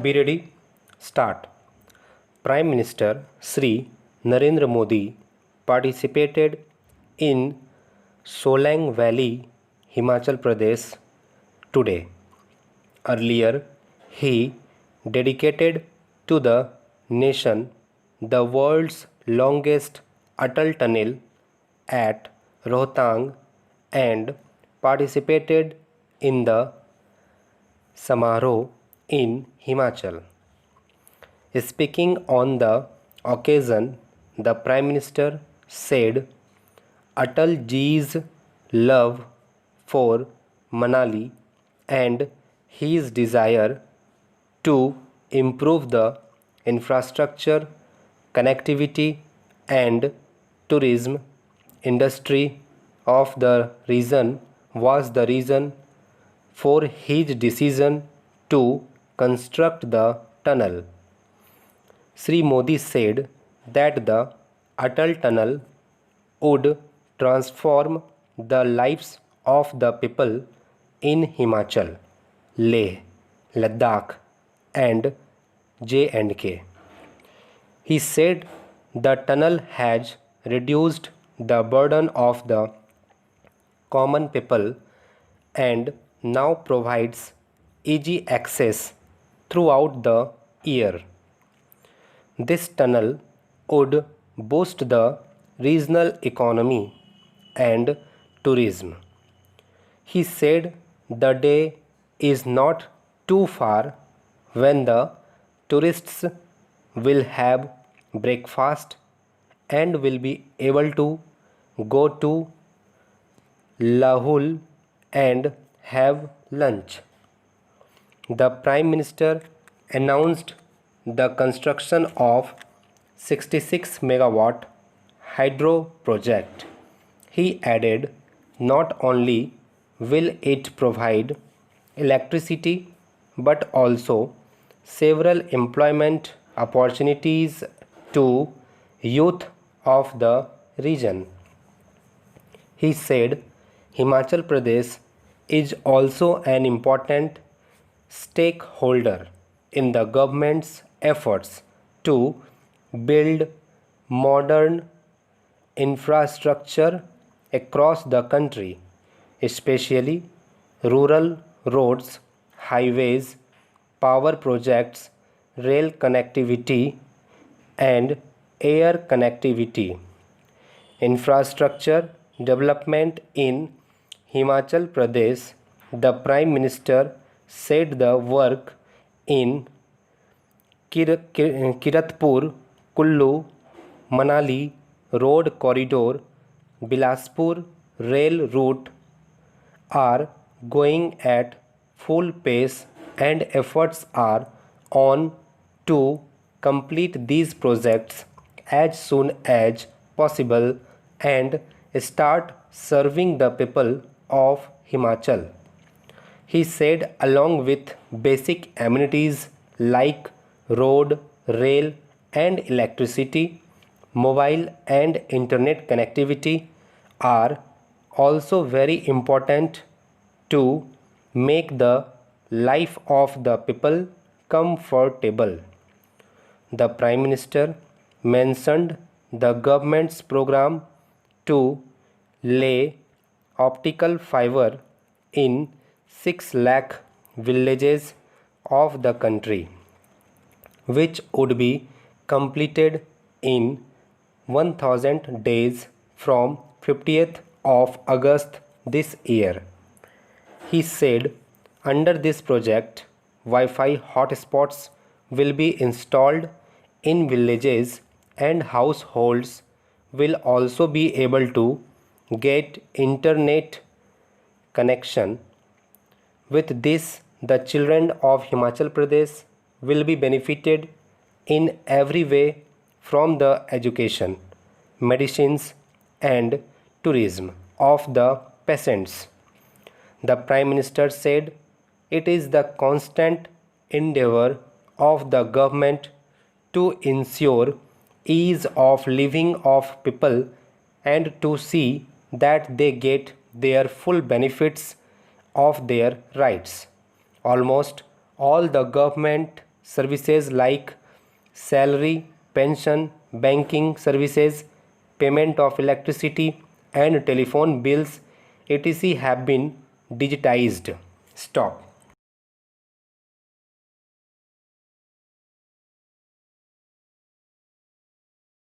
Be ready? Start. Prime Minister Sri Narendra Modi participated in Solang Valley, Himachal Pradesh today. Earlier, he dedicated to the nation the world's longest Atal tunnel at Rohtang and participated in the Samaroh in Himachal. Speaking on the occasion, the Prime Minister said Atal ji's love for Manali and his desire to improve the infrastructure, connectivity, and tourism industry of the region was the reason for his decision to construct the tunnel. Sri Modi said that the Atal tunnel would transform the lives of the people in Himachal, Leh, Ladakh, and J&K. He said the tunnel has reduced the burden of the common people and now provides easy access throughout the year. This tunnel would boost the regional economy and tourism. He said the day is not too far when the tourists will have breakfast and will be able to go to Lahul and have lunch. The Prime Minister announced the construction of 66 megawatt hydro project. He added not only will it provide electricity but also several employment opportunities to youth of the region. He said Himachal Pradesh is also an important stakeholder in the government's efforts to build modern infrastructure across the country, especially rural roads, highways, power projects, rail connectivity, and air connectivity. Infrastructure development in Himachal Pradesh. The Prime Minister said the work in Kiratpur, Kullu, Manali road corridor, Bilaspur rail route are going at full pace and efforts are on to complete these projects as soon as possible and start serving the people of Himachal. He said along with basic amenities like road, rail and electricity, mobile and internet connectivity are also very important to make the life of the people comfortable. The Prime Minister mentioned the government's program to lay optical fiber in 6 lakh villages of the country, which would be completed in 1000 days from 50th of August this year. He said under this project, Wi-Fi hotspots will be installed in villages and households will also be able to get internet connection. With this, the children of Himachal Pradesh will be benefited in every way from the education, medicines and tourism of the peasants. The Prime Minister said it is the constant endeavor of the government to ensure ease of living of people and to see that they get their full benefits of their rights. Almost all the government services like salary, pension, banking services, payment of electricity and telephone bills, etc. have been digitized. Stop.